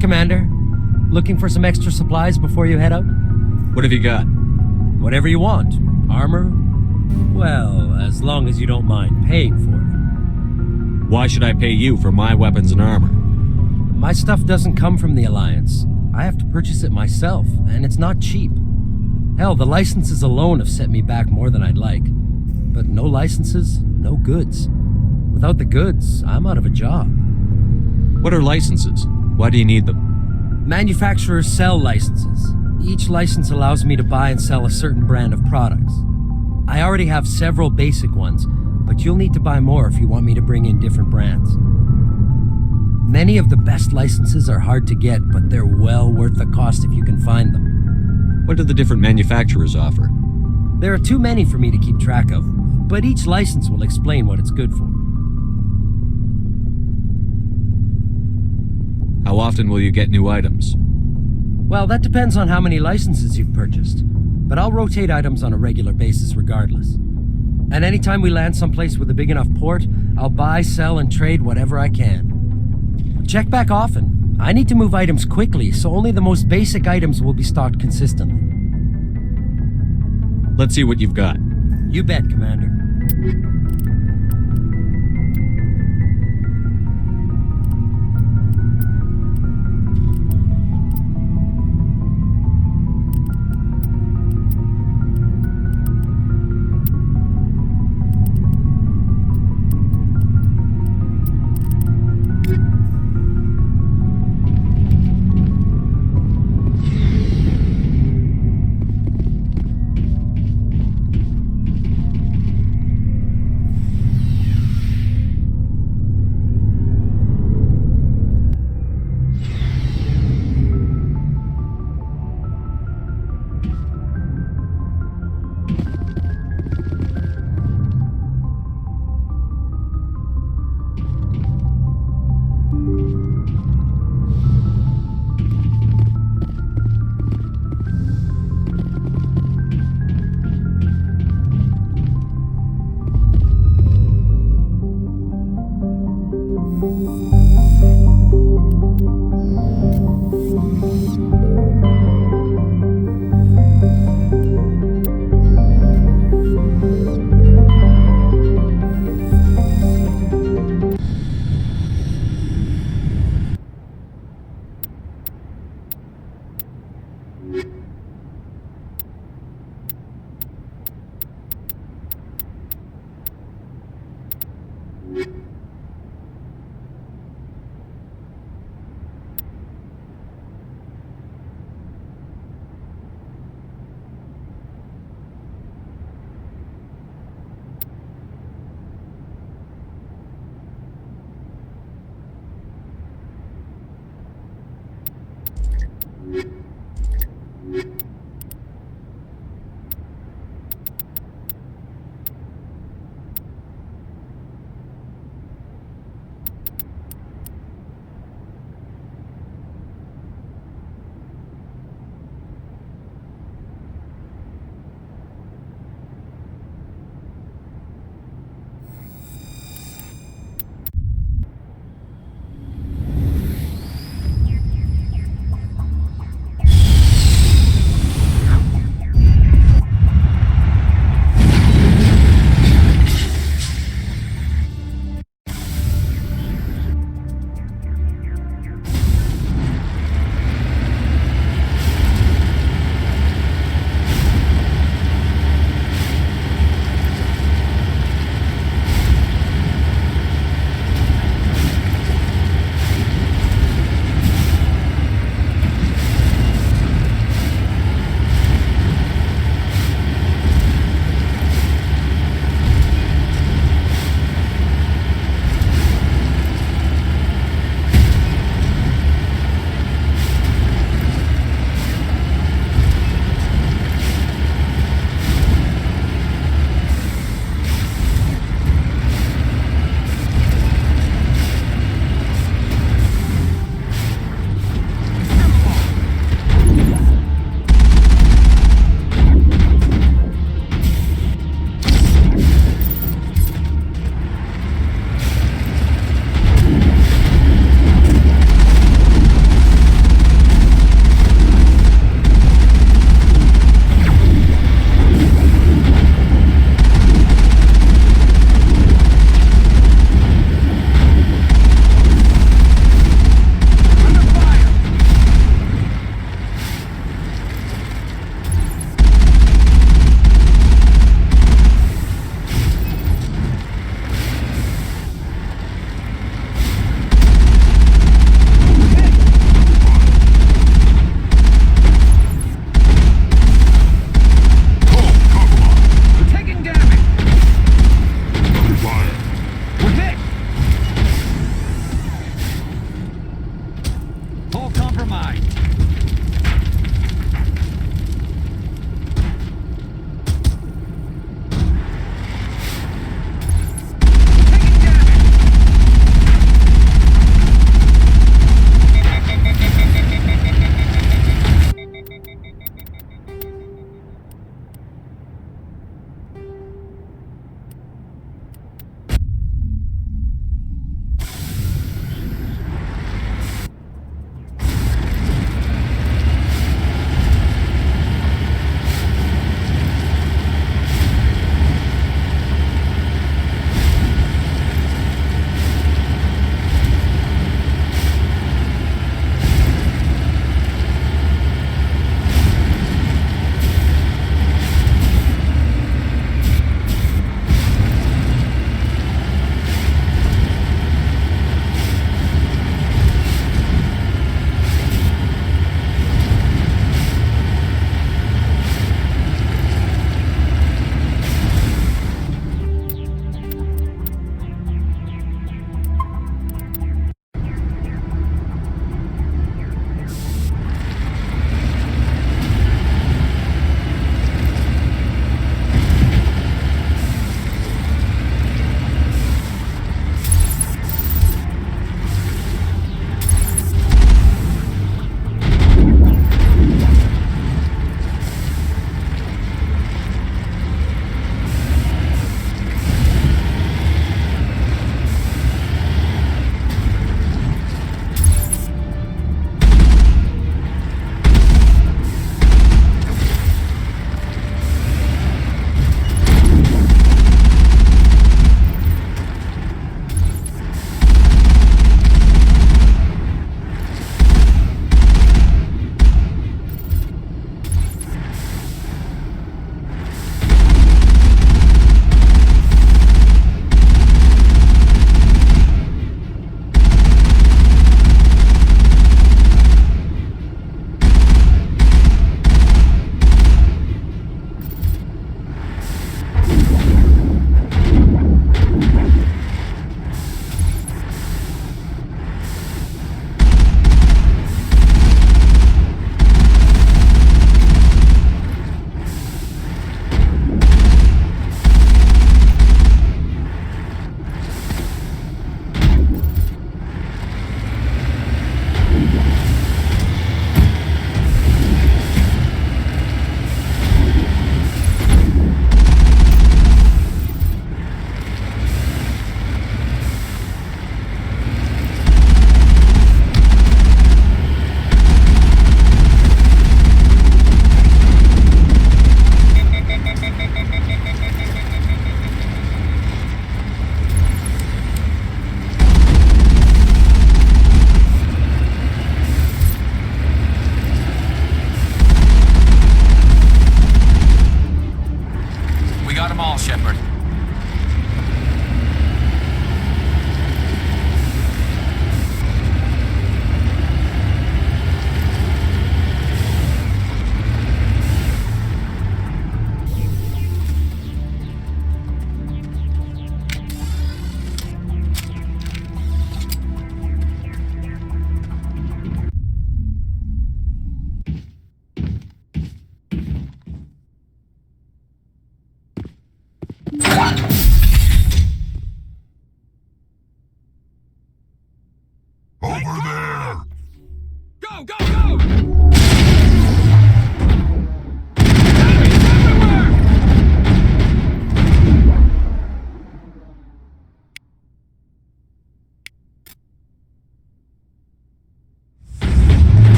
Commander. Looking for some extra supplies before you head out? What have you got? Whatever you want. Armor? Well, as long as you don't mind paying for it. Why should I pay you for my weapons and armor? My stuff doesn't come from the Alliance. I have to purchase it myself, and it's not cheap. Hell, the licenses alone have set me back more than I'd like. But no licenses, no goods. Without the goods, I'm out of a job. What are licenses? Why do you need them? Manufacturers sell licenses. Each license allows me to buy and sell a certain brand of products. I already have several basic ones, but you'll need to buy more if you want me to bring in different brands. Many of the best licenses are hard to get, but they're well worth the cost if you can find them. What do the different manufacturers offer? There are too many for me to keep track of, but each license will explain what it's good for. How often will you get new items? Well, that depends on how many licenses you've purchased, but I'll rotate items on a regular basis regardless. And anytime we land someplace with a big enough port, I'll buy, sell, and trade whatever I can. Check back often. I need to move items quickly, so only the most basic items will be stocked consistently. Let's see what you've got. You bet, Commander.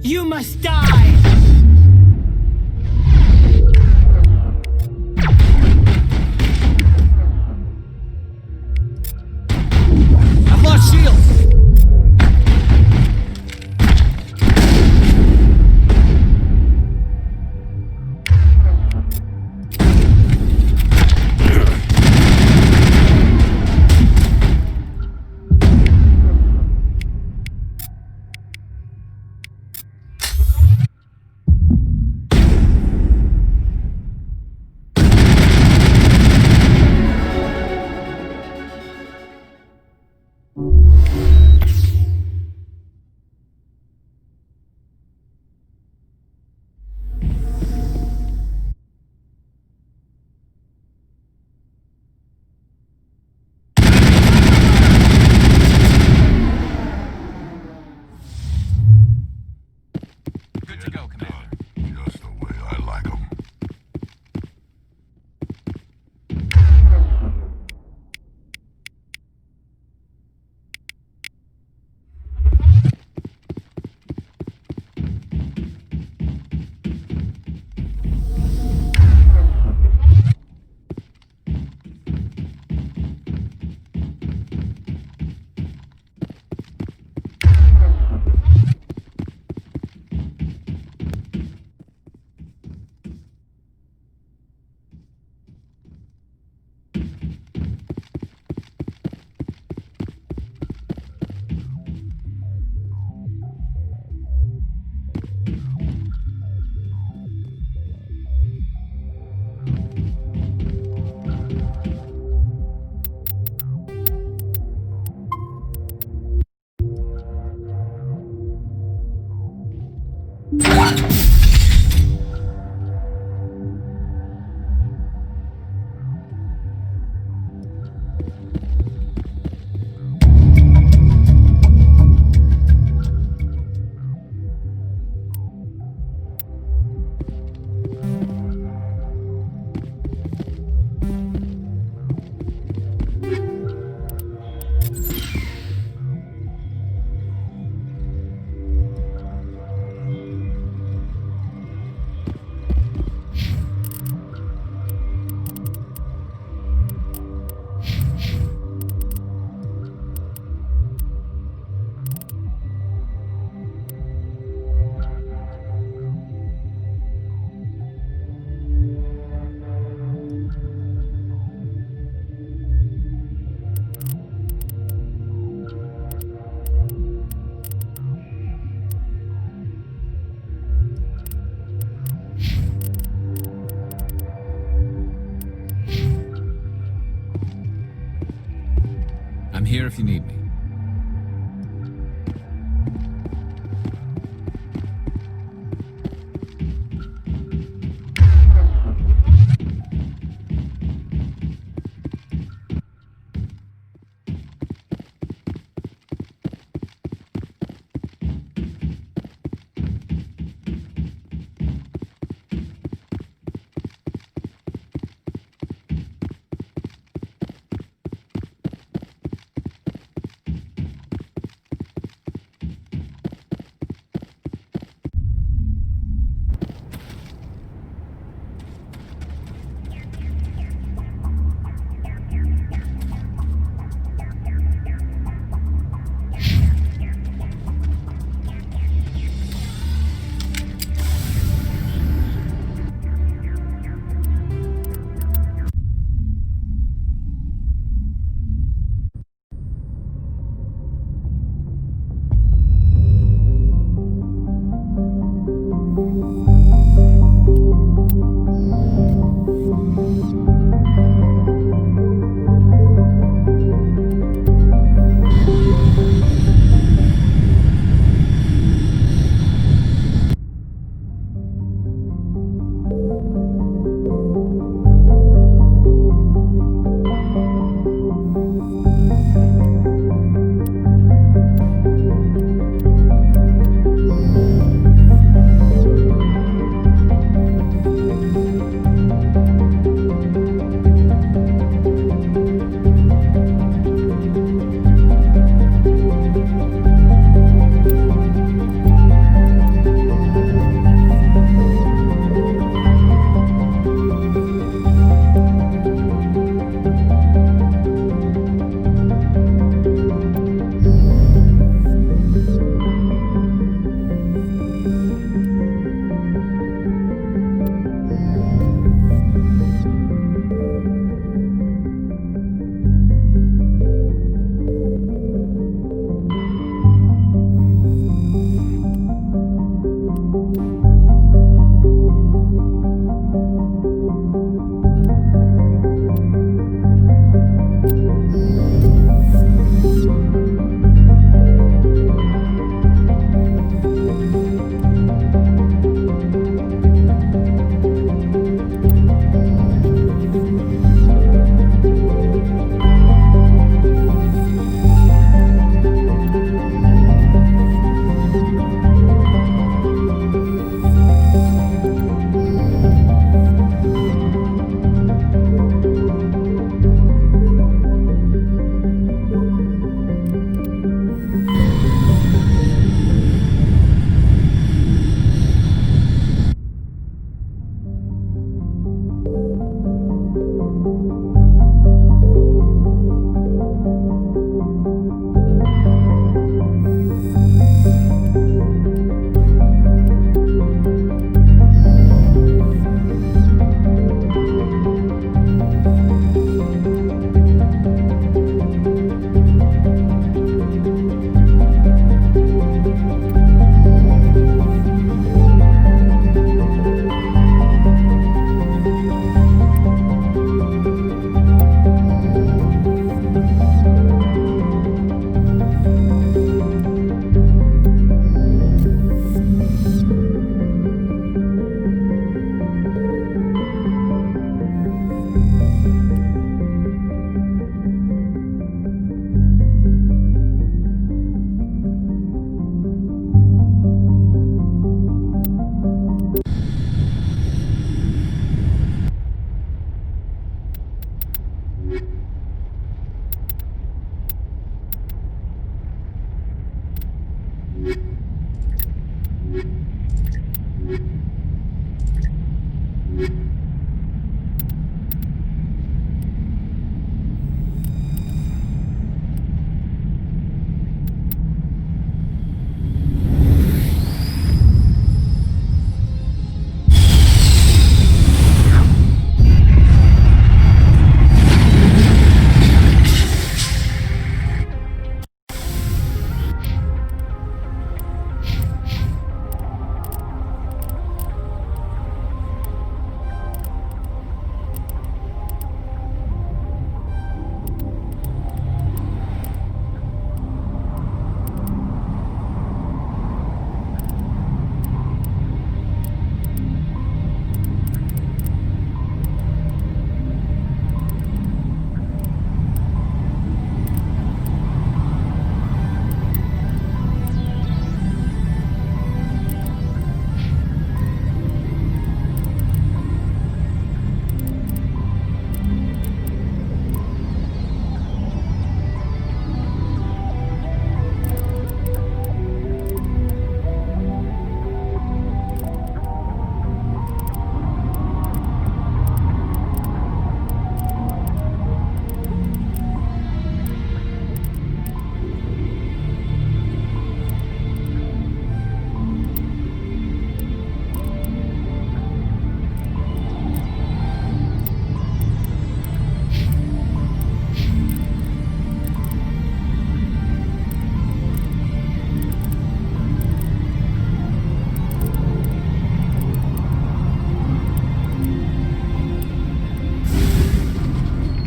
You must die! I've lost shields! Just the way I like 'em. I'm here if you need me.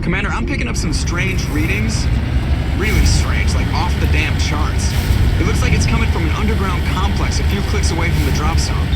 Commander, I'm picking up some strange readings. Really strange, like off the damn charts. It looks like it's coming from an underground complex a few clicks away from the drop zone.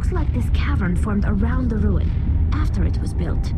looks like this cavern formed around the ruin, after it was built.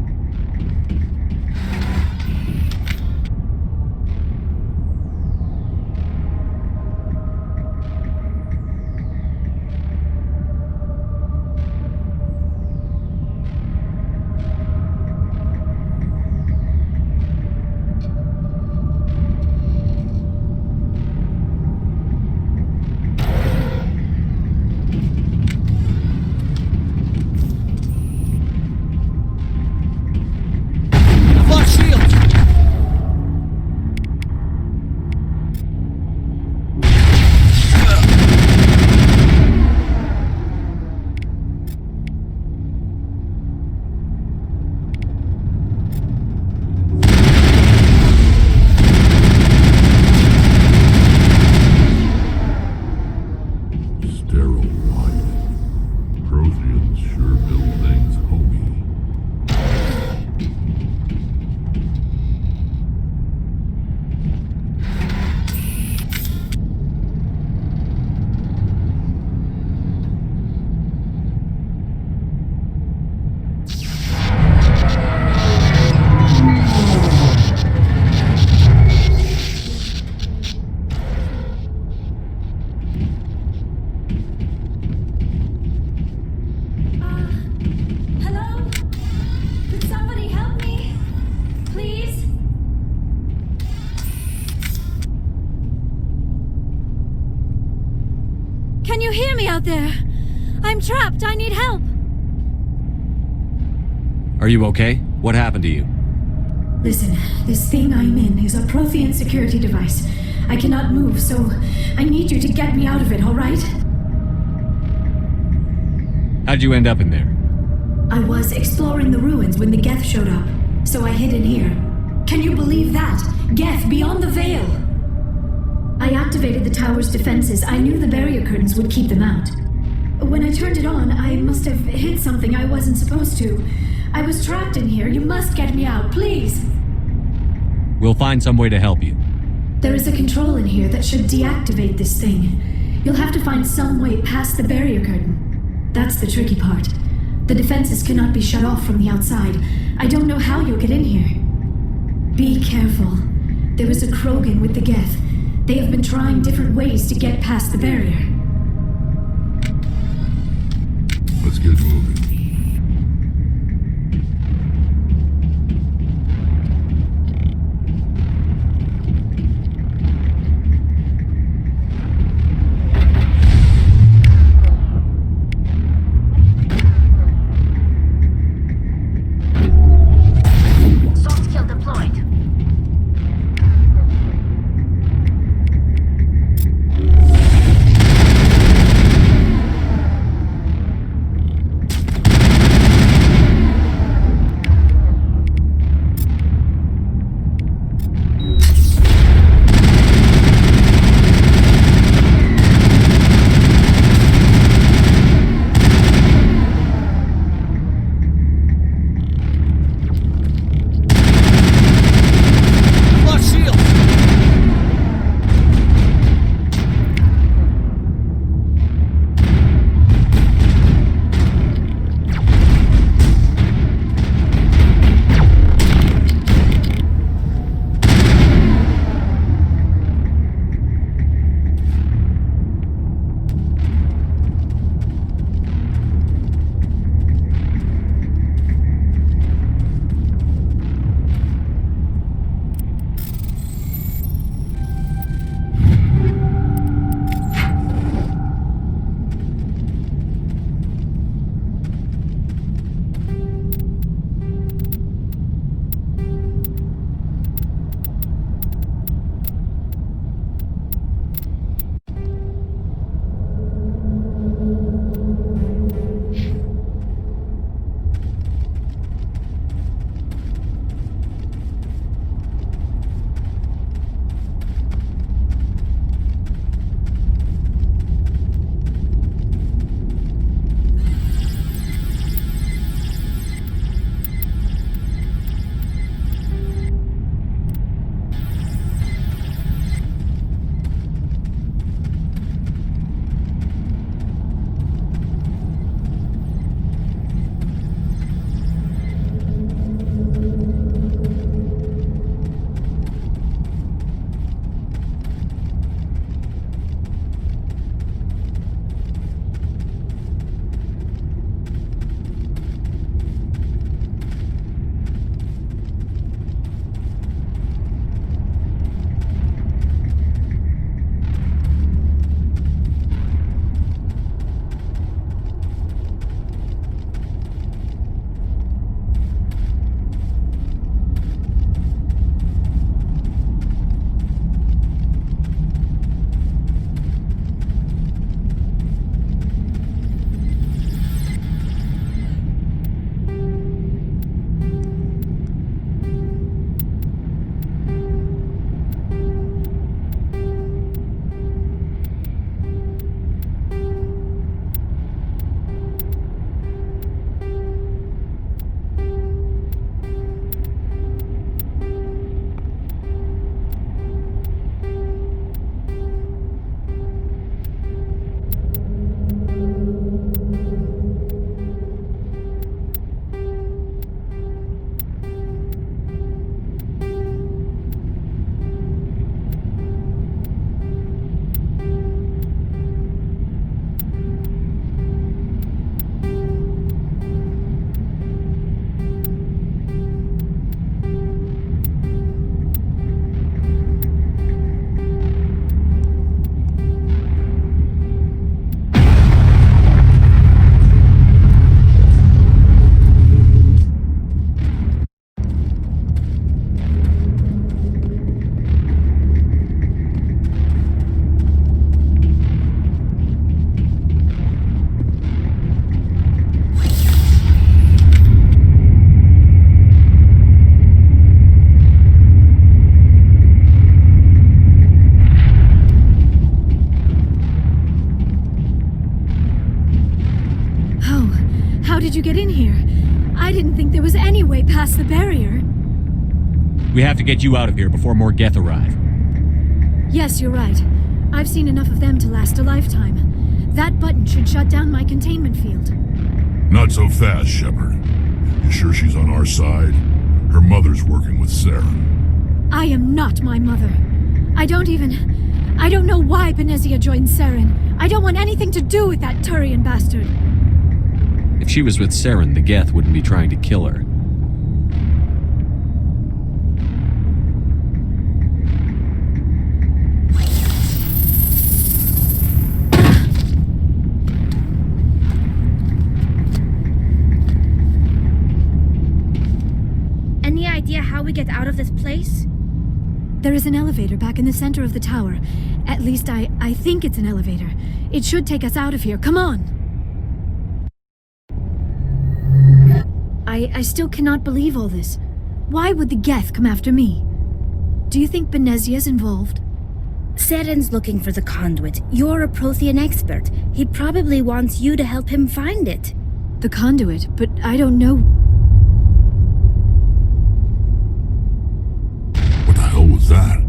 Sterile life. Protheans sure build things homey. Hello? Could somebody help me? Please? Can you hear me out there? I'm trapped. I need help. Are you okay? What happened to you? Listen, this thing I'm in is a Prothean security device. I cannot move, so I need you to get me out of it, all right? How'd you end up in there? I was exploring the ruins when the Geth showed up, so I hid in here. Can you believe that? Geth beyond the veil! I activated the tower's defenses. I knew the barrier curtains would keep them out. When I turned it on, I must have hit something I wasn't supposed to. I was trapped in here. You must get me out, please! We'll find some way to help you. There is a control in here that should deactivate this thing. You'll have to find some way past the barrier curtain. That's the tricky part. The defenses cannot be shut off from the outside. I don't know how you'll get in here. Be careful. There is a Krogan with the Geth. They have been trying different ways to get past the barrier. Let's get moving. Soft skill deployed. did you get in here? I didn't think there was any way past the barrier. We have to get you out of here before more Geth arrive. Yes, you're right. I've seen enough of them to last a lifetime. That button should shut down my containment field. Not so fast, Shepard. You sure she's on our side? Her mother's working with Saren. I am not my mother. I don't know why Benezia joined Saren. I don't want anything to do with that Turian bastard. If she was with Saren, the Geth wouldn't be trying to kill her. Any idea how we get out of this place? There is an elevator back in the center of the tower. At least I think it's an elevator. It should take us out of here. Come on! I still cannot believe all this. Why would the Geth come after me? Do you think Benezia's involved? Saren's looking for the conduit. You're a Prothean expert. He probably wants you to help him find it. The conduit, but I don't know. What the hell was that?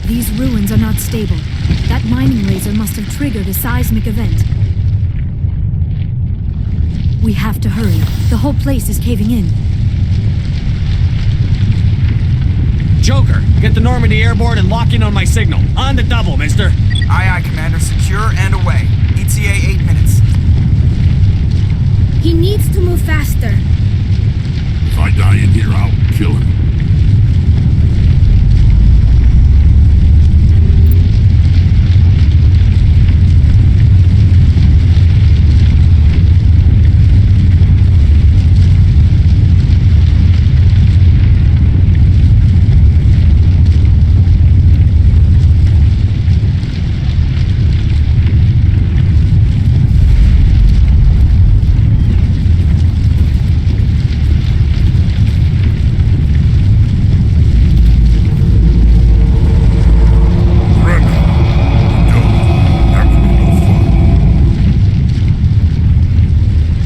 These ruins are not stable. That mining laser must have triggered a seismic event. We have to hurry. The whole place is caving in. Joker, get the Normandy airborne and lock in on my signal. On the double, mister. Aye, aye, Commander. Secure and away. ETA 8 minutes. He needs to move faster. If I die in here, I'll kill him.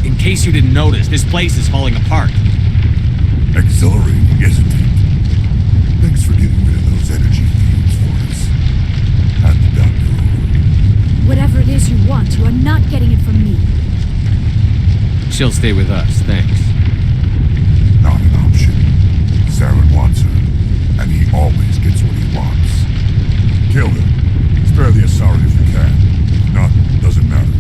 In case you didn't notice, this place is falling apart. Exhilarating, isn't it? Thanks for getting rid of those energy fields for us. Hand the doctor over. Whatever it is you want, you are not getting it from me. She'll stay with us, thanks. Not an option. Saren wants her, and he always gets what he wants. Kill him. Spare the Asari if you can. If not, doesn't matter.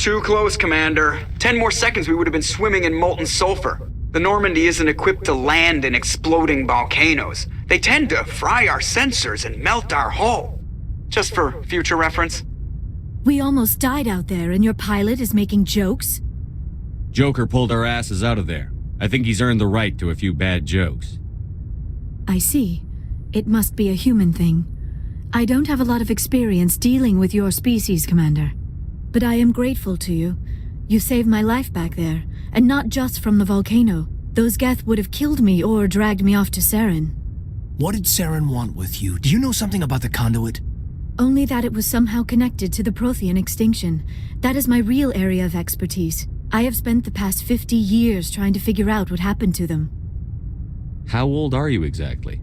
Too close, Commander. 10 more seconds we would have been swimming in molten sulfur. The Normandy isn't equipped to land in exploding volcanoes. They tend to fry our sensors and melt our hull. Just for future reference. We almost died out there, and your pilot is making jokes? Joker pulled our asses out of there. I think he's earned the right to a few bad jokes. I see. It must be a human thing. I don't have a lot of experience dealing with your species, Commander. But I am grateful to you. You saved my life back there, and not just from the volcano. Those Geth would have killed me or dragged me off to Saren. What did Saren want with you? Do you know something about the conduit? Only that it was somehow connected to the Prothean extinction. That is my real area of expertise. I have spent the past 50 years trying to figure out what happened to them. How old are you exactly?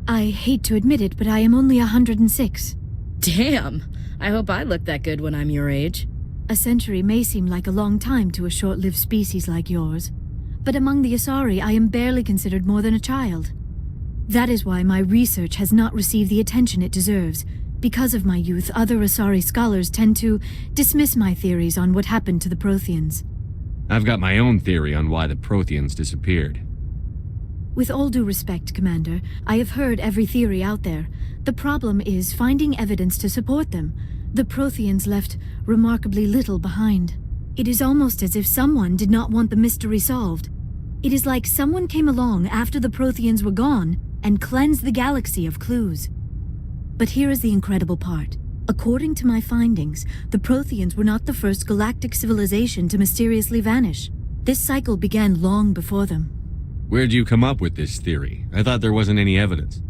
I hate to admit it, but I am only 106. Damn! I hope I look that good when I'm your age. A century may seem like a long time to a short-lived species like yours, but among the Asari I am barely considered more than a child. That is why my research has not received the attention it deserves. Because of my youth, other Asari scholars tend to dismiss my theories on what happened to the Protheans. I've got my own theory on why the Protheans disappeared. With all due respect, Commander, I have heard every theory out there. The problem is finding evidence to support them. The Protheans left remarkably little behind. It is almost as if someone did not want the mystery solved. It is like someone came along after the Protheans were gone and cleansed the galaxy of clues. But here is the incredible part. According to my findings, the Protheans were not the first galactic civilization to mysteriously vanish. This cycle began long before them. Where'd you come up with this theory? I thought there wasn't any evidence.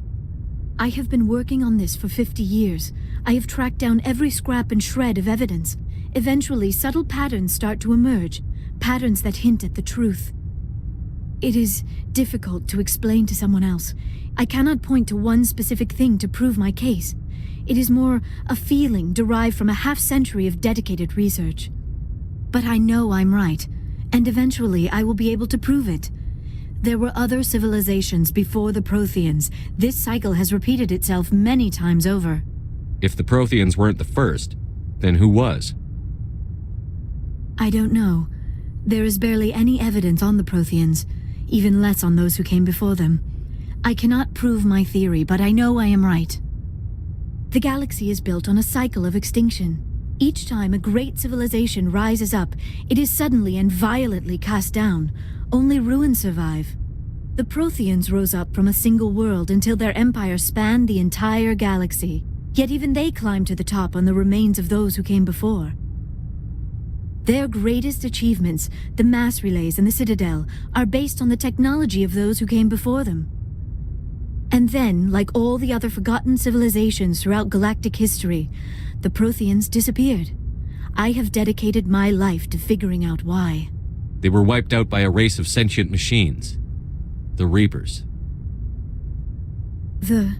I have been working on this for 50 years. I have tracked down every scrap and shred of evidence. Eventually, subtle patterns start to emerge, patterns that hint at the truth. It is difficult to explain to someone else. I cannot point to one specific thing to prove my case. It is more a feeling derived from a half-century of dedicated research. But I know I'm right, and eventually I will be able to prove it. There were other civilizations before the Protheans. This cycle has repeated itself many times over. If the Protheans weren't the first, then who was? I don't know. There is barely any evidence on the Protheans, even less on those who came before them. I cannot prove my theory, but I know I am right. The galaxy is built on a cycle of extinction. Each time a great civilization rises up, it is suddenly and violently cast down. Only ruins survive. The Protheans rose up from a single world until their empire spanned the entire galaxy. Yet even they climbed to the top on the remains of those who came before. Their greatest achievements, the mass relays and the Citadel, are based on the technology of those who came before them. And then, like all the other forgotten civilizations throughout galactic history, the Protheans disappeared. I have dedicated my life to figuring out why. They were wiped out by a race of sentient machines. The Reapers. The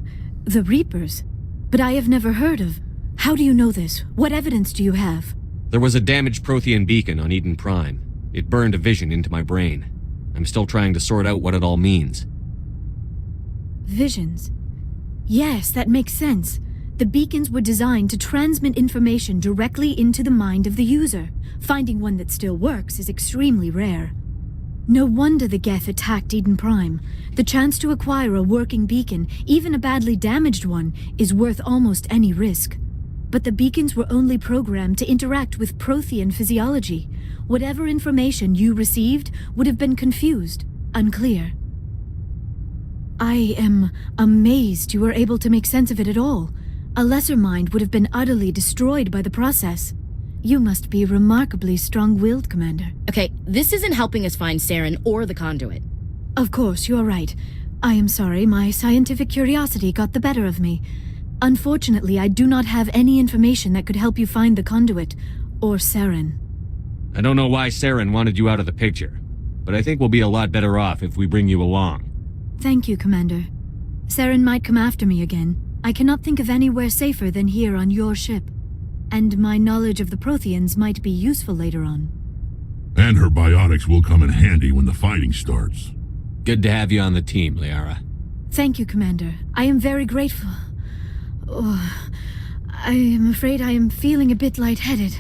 Reapers? But I have never heard of. How do you know this? What evidence do you have? There was a damaged Prothean beacon on Eden Prime. It burned a vision into my brain. I'm still trying to sort out what it all means. Visions? Yes, that makes sense. The beacons were designed to transmit information directly into the mind of the user. Finding one that still works is extremely rare. No wonder the Geth attacked Eden Prime. The chance to acquire a working beacon, even a badly damaged one, is worth almost any risk. But the beacons were only programmed to interact with Prothean physiology. Whatever information you received would have been confused, unclear. I am amazed you were able to make sense of it at all. A lesser mind would have been utterly destroyed by the process. You must be remarkably strong-willed, Commander. Okay, this isn't helping us find Saren or the conduit. Of course, you are right. I am sorry, my scientific curiosity got the better of me. Unfortunately, I do not have any information that could help you find the conduit, or Saren. I don't know why Saren wanted you out of the picture, but I think we'll be a lot better off if we bring you along. Thank you, Commander. Saren might come after me again. I cannot think of anywhere safer than here on your ship. And my knowledge of the Protheans might be useful later on. And her biotics will come in handy when the fighting starts. Good to have you on the team, Liara. Thank you, Commander. I am very grateful. Oh, I am afraid I am feeling a bit lightheaded.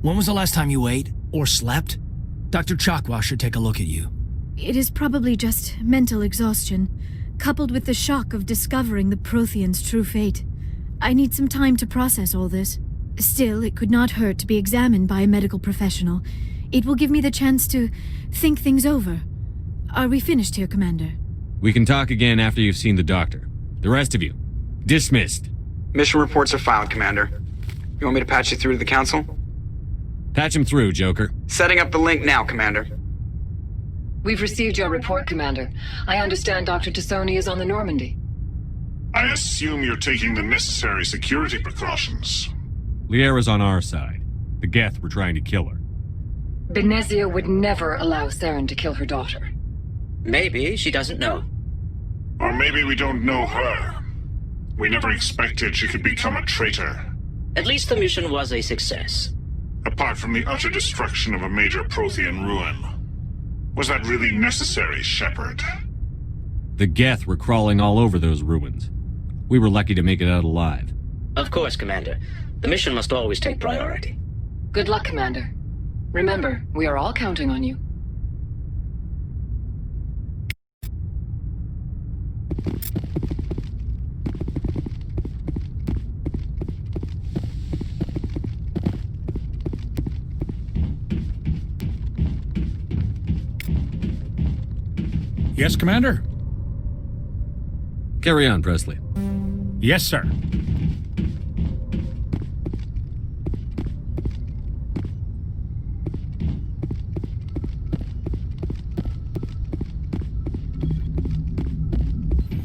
When was the last time you ate? Or slept? Dr. Chakwa should take a look at you. It is probably just mental exhaustion, coupled with the shock of discovering the Protheans' true fate. I need some time to process all this. Still, it could not hurt to be examined by a medical professional. It will give me the chance to think things over. Are we finished here, Commander? We can talk again after you've seen the doctor. The rest of you, dismissed. Mission reports are filed, Commander. You want me to patch you through to the Council? Patch him through, Joker. Setting up the link now, Commander. We've received your report, Commander. I understand Dr. T'Soni is on the Normandy. I assume you're taking the necessary security precautions. Liara's on our side. The Geth were trying to kill her. Benezia would never allow Saren to kill her daughter. Maybe she doesn't know. Or maybe we don't know her. We never expected she could become a traitor. At least the mission was a success. Apart from the utter destruction of a major Prothean ruin. Was that really necessary, Shepard? The Geth were crawling all over those ruins. We were lucky to make it out alive. Of course, Commander. The mission must always take priority. Good luck, Commander. Remember, we are all counting on you. Yes, Commander? Carry on, Presley. Yes, sir.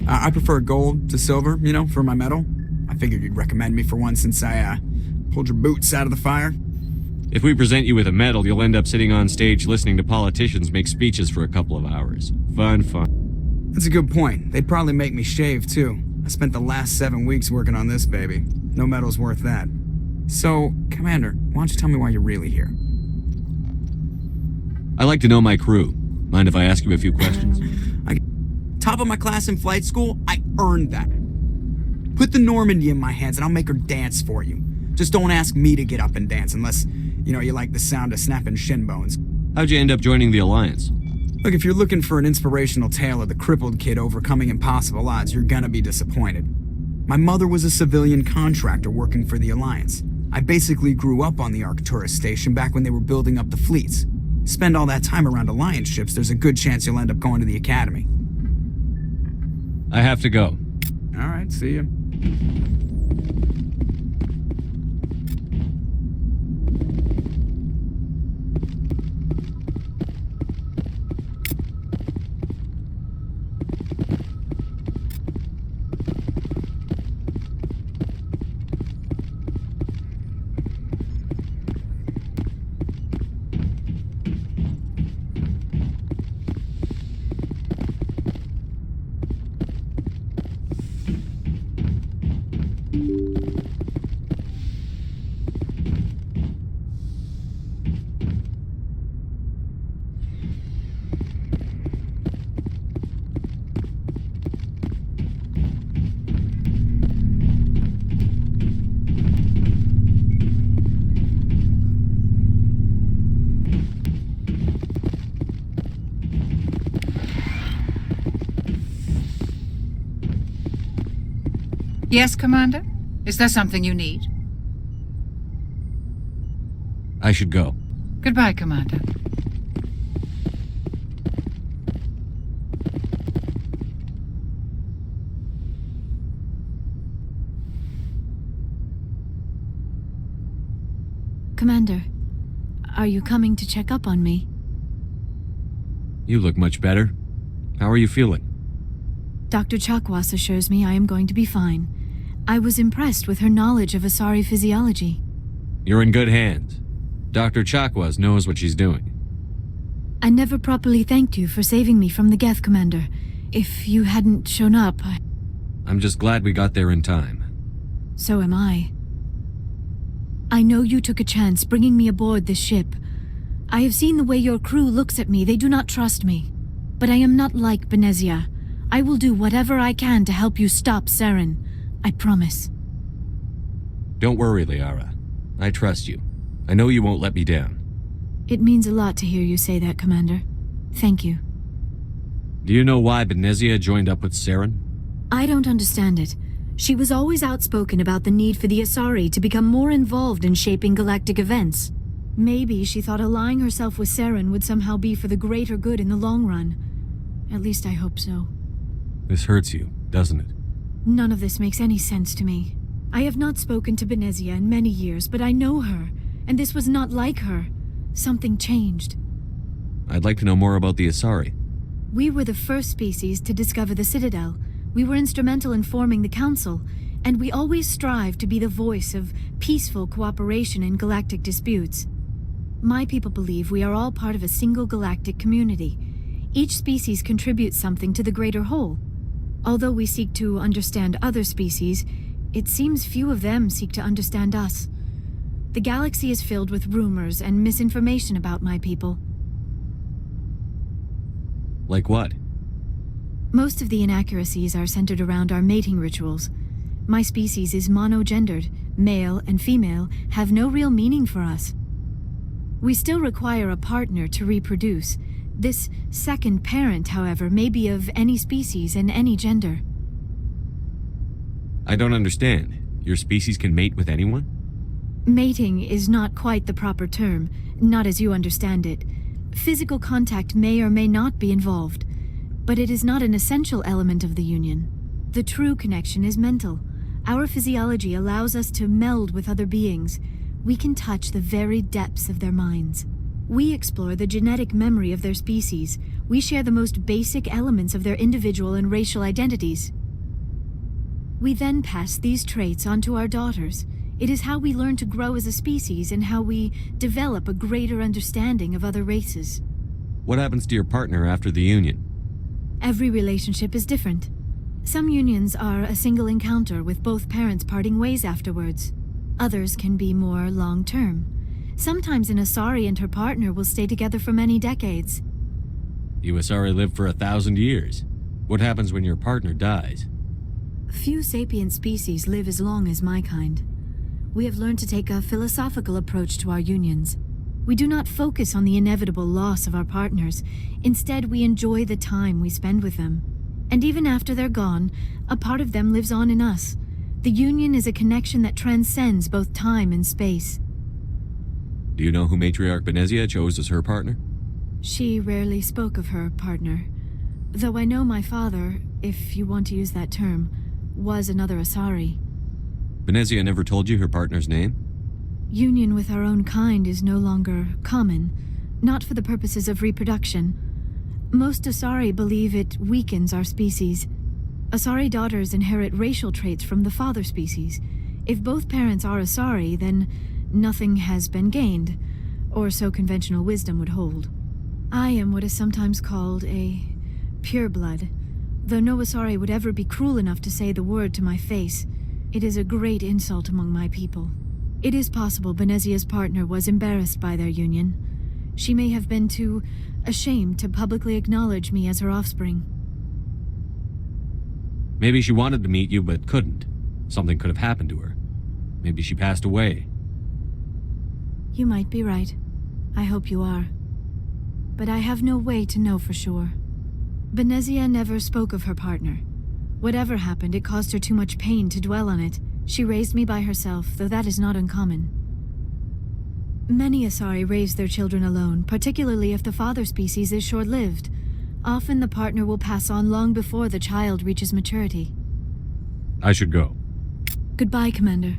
I prefer gold to silver, you know, for my medal. I figured you'd recommend me for one since I, pulled your boots out of the fire. If we present you with a medal, you'll end up sitting on stage listening to politicians make speeches for a couple of hours. Fun. That's a good point. They'd probably make me shave, too. I spent the last 7 weeks working on this baby. No medal's worth that. So, Commander, why don't you tell me why you're really here? I like to know my crew. Mind if I ask you a few questions? Top of my class in flight school, I earned that. Put the Normandy in my hands and I'll make her dance for you. Just don't ask me to get up and dance unless, you know, you like the sound of snapping shin bones. How'd you end up joining the Alliance? Look, if you're looking for an inspirational tale of the crippled kid overcoming impossible odds, you're gonna be disappointed. My mother was a civilian contractor working for the Alliance. I basically grew up on the Arcturus station back when they were building up the fleets. Spend all that time around Alliance ships, there's a good chance you'll end up going to the Academy. I have to go. All right, see ya. Yes, Commander? Is there something you need? I should go. Goodbye, Commander. Commander, are you coming to check up on me? You look much better. How are you feeling? Dr. Chakwas assures me I am going to be fine. I was impressed with her knowledge of Asari physiology. You're in good hands. Dr. Chakwas knows what she's doing. I never properly thanked you for saving me from the Geth, Commander. If you hadn't shown up, I'm just glad we got there in time. So am I. I know you took a chance bringing me aboard this ship. I have seen the way your crew looks at me. They do not trust me. But I am not like Benezia. I will do whatever I can to help you stop Saren. I promise. Don't worry, Liara. I trust you. I know you won't let me down. It means a lot to hear you say that, Commander. Thank you. Do you know why Benezia joined up with Saren? I don't understand it. She was always outspoken about the need for the Asari to become more involved in shaping galactic events. Maybe she thought allying herself with Saren would somehow be for the greater good in the long run. At least I hope so. This hurts you, doesn't it? None of this makes any sense to me. I have not spoken to Benezia in many years, but I know her, and this was not like her. Something changed. I'd like to know more about the Asari. We were the first species to discover the Citadel. We were instrumental in forming the Council, and we always strive to be the voice of peaceful cooperation in galactic disputes. My people believe we are all part of a single galactic community. Each species contributes something to the greater whole. Although we seek to understand other species, it seems few of them seek to understand us. The galaxy is filled with rumors and misinformation about my people. Like what? Most of the inaccuracies are centered around our mating rituals. My species is monogendered. Male and female have no real meaning for us. We still require a partner to reproduce. This second parent, however, may be of any species and any gender. I don't understand. Your species can mate with anyone? Mating is not quite the proper term, not as you understand it. Physical contact may or may not be involved, but it is not an essential element of the union. The true connection is mental. Our physiology allows us to meld with other beings. We can touch the very depths of their minds. We explore the genetic memory of their species. We share the most basic elements of their individual and racial identities. We then pass these traits on to our daughters. It is how we learn to grow as a species and how we develop a greater understanding of other races. What happens to your partner after the union? Every relationship is different. Some unions are a single encounter with both parents parting ways afterwards. Others can be more long-term. Sometimes an Asari and her partner will stay together for many decades. You Asari live for 1,000 years. What happens when your partner dies? Few sapient species live as long as my kind. We have learned to take a philosophical approach to our unions. We do not focus on the inevitable loss of our partners. Instead, we enjoy the time we spend with them. And even after they're gone, a part of them lives on in us. The union is a connection that transcends both time and space. Do you know who Matriarch Benezia chose as her partner? She rarely spoke of her partner. Though I know my father, if you want to use that term, was another Asari. Benezia never told you her partner's name? Union with our own kind is no longer common, not for the purposes of reproduction. Most Asari believe it weakens our species. Asari daughters inherit racial traits from the father species. If both parents are Asari, then nothing has been gained, or so conventional wisdom would hold. I am what is sometimes called a pureblood, though no Asari would ever be cruel enough to say the word to my face. It is a great insult among my people. It is possible Benezia's partner was embarrassed by their union. She may have been too ashamed to publicly acknowledge me as her offspring. Maybe she wanted to meet you but couldn't. Something could have happened to her. Maybe she passed away. You might be right. I hope you are. But I have no way to know for sure. Benezia never spoke of her partner. Whatever happened, it caused her too much pain to dwell on it. She raised me by herself, though that is not uncommon. Many Asari raise their children alone, particularly if the father species is short-lived. Often the partner will pass on long before the child reaches maturity. I should go. Goodbye, Commander.